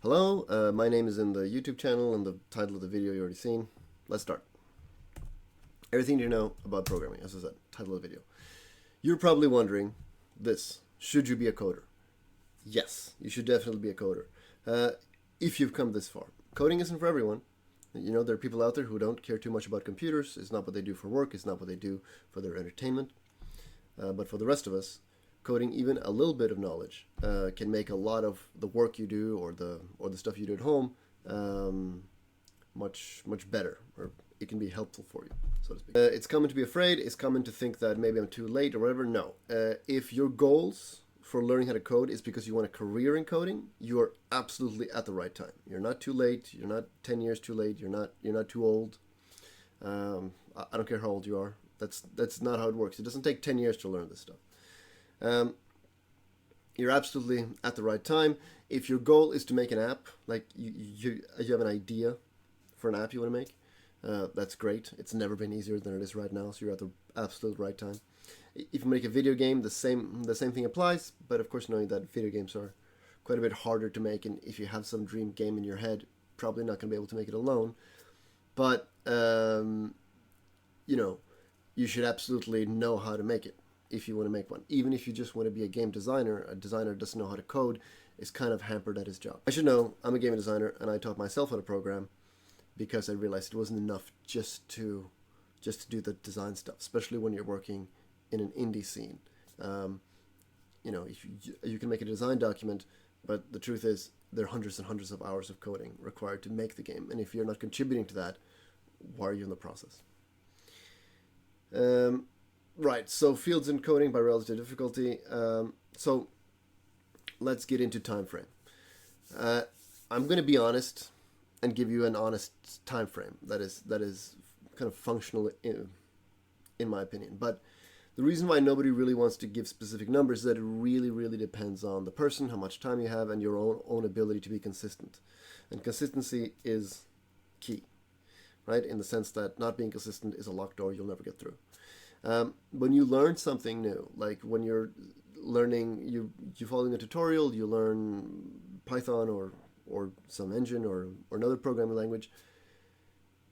Hello, my name is in the YouTube channel and the title of the video you already seen. Let's start. Everything you know about programming, as I said, title of the video. You're probably wondering this, should you be a coder? Yes, you should definitely be a coder. If you've come this far. Coding isn't for everyone. You know, there are people out there who don't care too much about computers. It's not what they do for work. It's not what they do for their entertainment. But for the rest of us, coding, even a little bit of knowledge, can make a lot of the work you do or the stuff you do at home much better, or it can be helpful for you, so to speak. It's common to be afraid. It's common to think that maybe I'm too late or whatever. No, if your goals for learning how to code is because you want a career in coding, you are absolutely at the right time. You're not too late. You're not 10 years too late. You're not too old. I don't care how old you are. That's not how it works. It doesn't take 10 years to learn this stuff. You're absolutely at the right time. If your goal is to make an app, like you have an idea for an app you want to make, that's great. It's never been easier than it is right now, so you're at the absolute right time. If you make a video game, the same thing applies, but of course knowing that video games are quite a bit harder to make, and if you have some dream game in your head, probably not going to be able to make it alone. But you know, you should absolutely know how to make it if you want to make one. Even if you just want to be a game designer, a designer doesn't know how to code, is kind of hampered at his job. I should know, I'm a game designer, and I taught myself how to program because I realized it wasn't enough just to do the design stuff, especially when you're working in an indie scene. You know, if you can make a design document, but the truth is there are hundreds and hundreds of hours of coding required to make the game, and if you're not contributing to that, why are you in the process? Right, so fields in coding by relative difficulty. So let's get into Timeframe. I'm going to be honest and give you an honest time frame that is kind of functional in my opinion. But the reason why nobody really wants to give specific numbers is that it really depends on the person, how much time you have, and your own ability to be consistent. And consistency is key, right? In the sense that not being consistent is a locked door you'll never get through. When you learn something new, like when you're learning, you're following a tutorial, you learn Python or some engine or another programming language,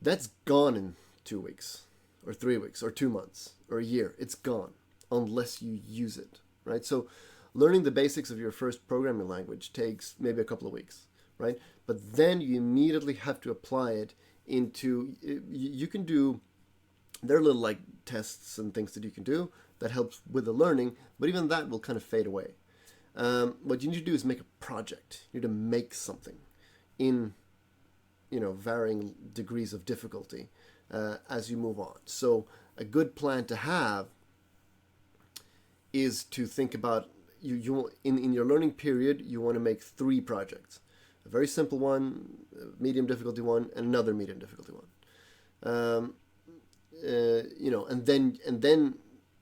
that's gone in 2 weeks or 3 weeks or 2 months or a year. It's gone unless you use it, right? So learning the basics of your first programming language takes maybe a couple of weeks, right? But then you immediately have to apply it into, you can do, there are little like tests and things that you can do that helps with the learning, but even that will kind of fade away. What you need to do is make a project. You need to make something in, you know, varying degrees of difficulty as you move on. So a good plan to have is to think about, you in your learning period, you want to make 3 projects. A very simple one, a medium difficulty one, and another medium difficulty one. You know, and then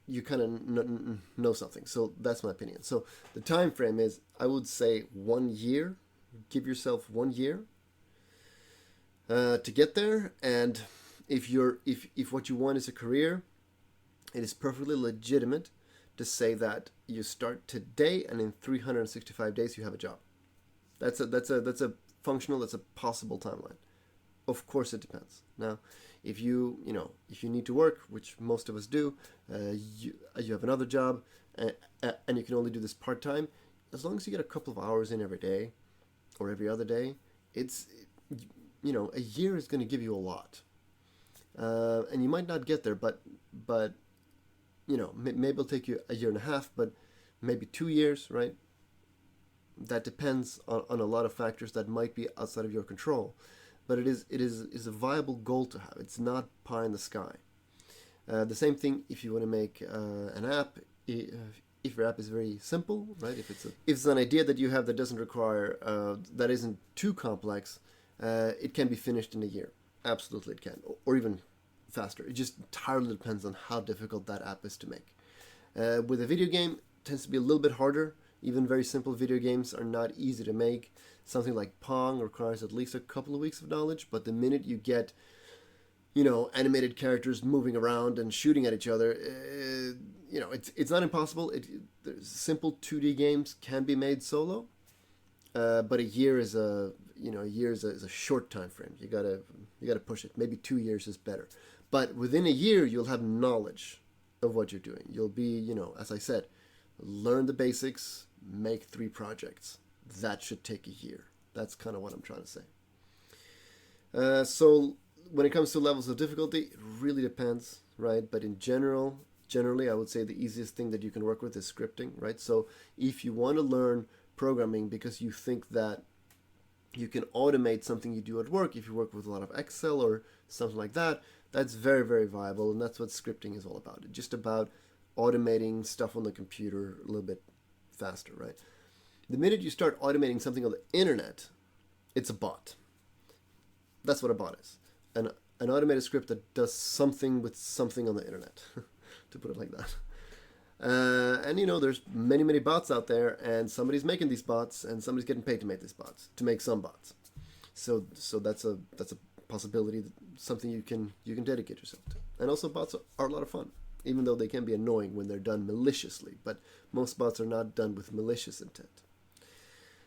you kind of know something. So that's my opinion. So the time frame is, I would say 1 year. Give yourself 1 year to get there. And if what you want is a career, it is perfectly legitimate to say that you start today and in 365 days you have a job. That's a functional, that's a possible timeline. Of course it depends. Now, if you need to work, which most of us do, you have another job, and you can only do this part-time, as long as you get a couple of hours in every day or every other day, it's, you know, a year is going to give you a lot. And you might not get there, but you know, maybe it'll take you a year and a half, but maybe 2 years, right? That depends on a lot of factors that might be outside of your control. But it is a viable goal to have. It's not pie in the sky. The same thing if you want to make an app. If your app is very simple, right? If it's an idea that you have that doesn't require that isn't too complex, it can be finished in a year. Absolutely, it can, or even faster. It just entirely depends on how difficult that app is to make. With a video game, it tends to be a little bit harder. Even very simple video games are not easy to make. Something like Pong requires at least a couple of weeks of knowledge, but the minute you get, you know, animated characters moving around and shooting at each other, you know, it's not impossible. Simple 2D games can be made solo, but a year is a short time frame. You gotta push it. Maybe 2 years is better. But within a year, you'll have knowledge of what you're doing. You'll be, as I said, learn the basics, make 3 projects. That should take a year. That's kind of what I'm trying to say. So when it comes to levels of difficulty, it really depends, right? But in generally, I would say the easiest thing that you can work with is scripting, right? So if you want to learn programming because you think that you can automate something you do at work, if you work with a lot of Excel or something like that, that's very, very viable, and that's what scripting is all about. It's just about automating stuff on the computer a little bit faster, right? The minute you start automating something on the internet, it's a bot. That's what a bot is. An automated script that does something with something on the internet, to put it like that. And there's many, many bots out there, and somebody's making these bots, and somebody's getting paid to make these bots, to make some bots. So that's a possibility, something you can dedicate yourself to. And also, bots are a lot of fun, even though they can be annoying when they're done maliciously. But most bots are not done with malicious intent.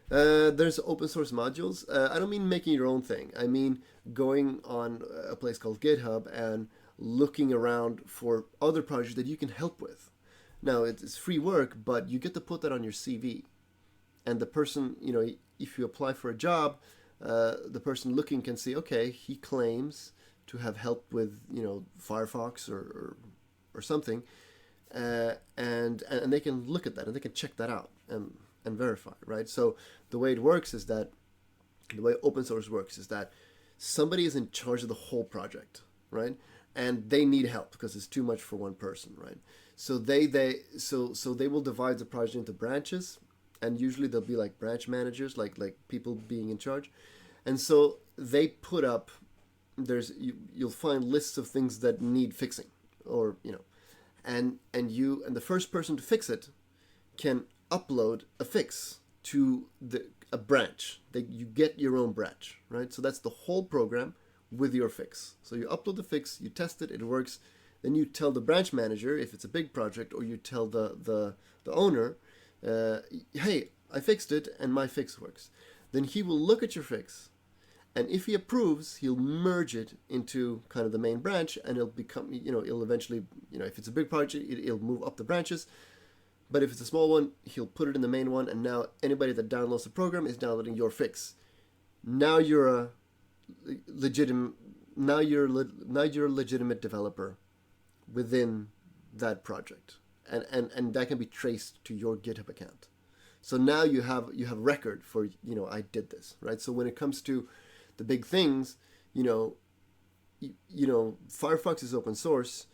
There's open source modules. I don't mean making your own thing. I mean going on a place called GitHub and looking around for other projects that you can help with. Now, it's free work, but you get to put that on your CV. And the person, if you apply for a job, the person looking can see, okay, he claims to have helped with, Firefox or something. And they can look at that and they can check that out and verify, right? So the way open source works is that somebody is in charge of the whole project, right? And they need help because it's too much for one person, right? So they will divide the project into branches, and usually they'll be like branch managers, like people being in charge. And so they put up, you'll find lists of things that need fixing, or and the first person to fix it can upload a fix to a branch. You get your own branch, right? So that's the whole program with your fix. So you upload the fix, you test it, it works. Then you tell the branch manager if it's a big project, or you tell the owner, hey, I fixed it and my fix works. Then he will look at your fix, and if he approves, he'll merge it into kind of the main branch, and it'll become, it'll eventually, if it's a big project, it'll move up the branches. But if it's a small one, he'll put it in the main one, and now anybody that downloads the program is downloading your fix. Now you're a legitimate developer within that project, and that can be traced to your GitHub account. So now you have record for I did this, right? So when it comes to the big things, Firefox is open source.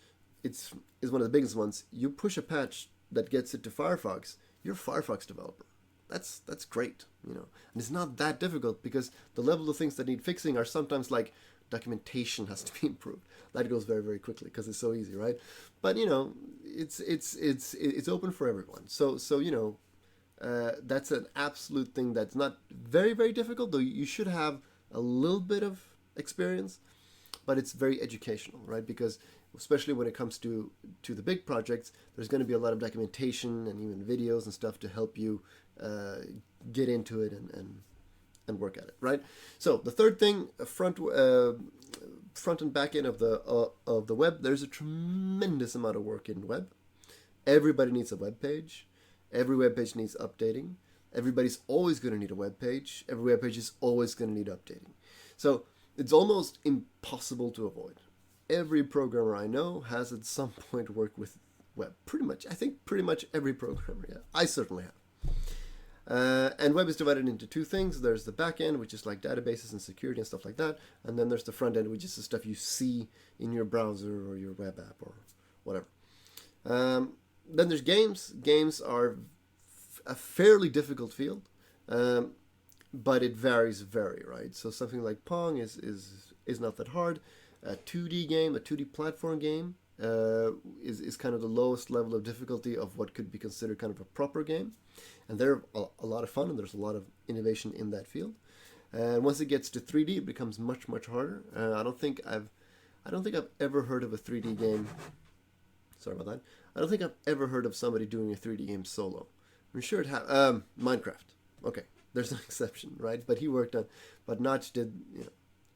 It's one of the biggest ones. You push a patch that gets it to Firefox, you're a Firefox developer. That's great, and it's not that difficult, because the level of things that need fixing are sometimes like documentation has to be improved. That goes very, very quickly because it's so easy, right? But it's open for everyone. So that's an absolute thing that's not very, very difficult, though you should have a little bit of experience, but it's very educational, right? Because especially when it comes to the big projects, there's going to be a lot of documentation and even videos and stuff to help you get into it and work at it, right? So the third thing, front and back end of the web, there's a tremendous amount of work in web. Everybody needs a web page. Every web page needs updating. Everybody's always going to need a web page. Every web page is always going to need updating. So it's almost impossible to avoid. Every programmer I know has at some point worked with web. I think pretty much every programmer, yeah. I certainly have. And web is divided into 2 things. There's the back end, which is like databases and security and stuff like that. And then there's the front end, which is the stuff you see in your browser or your web app or whatever. Then there's games. Games are a fairly difficult field, but it varies right? So something like Pong is not that hard. A 2D game, a 2D platform game, is kind of the lowest level of difficulty of what could be considered kind of a proper game. And they're a lot of fun, and there's a lot of innovation in that field. And once it gets to 3D, it becomes much, much harder. I don't think I've ever heard of a 3D game. Sorry about that. I don't think I've ever heard of somebody doing a 3D game solo. I'm sure it has. Minecraft. Okay, there's an exception, right? But he worked on, but Notch did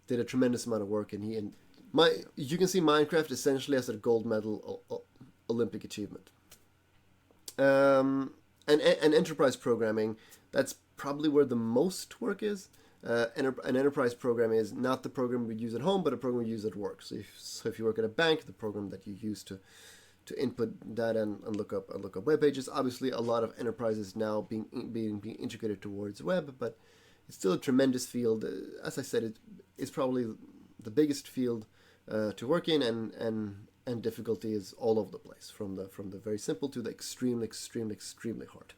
a tremendous amount of work, and you can see Minecraft essentially as a gold medal Olympic achievement. And enterprise programming, that's probably where the most work is. An enterprise program is not the program we use at home, but a program we use at work. So if you work at a bank, the program that you use to input data and look up web pages. Obviously, a lot of enterprises now being integrated towards web, but it's still a tremendous field. As I said, it's probably the biggest field to work in, and difficulty is all over the place, from the very simple to the extremely hard.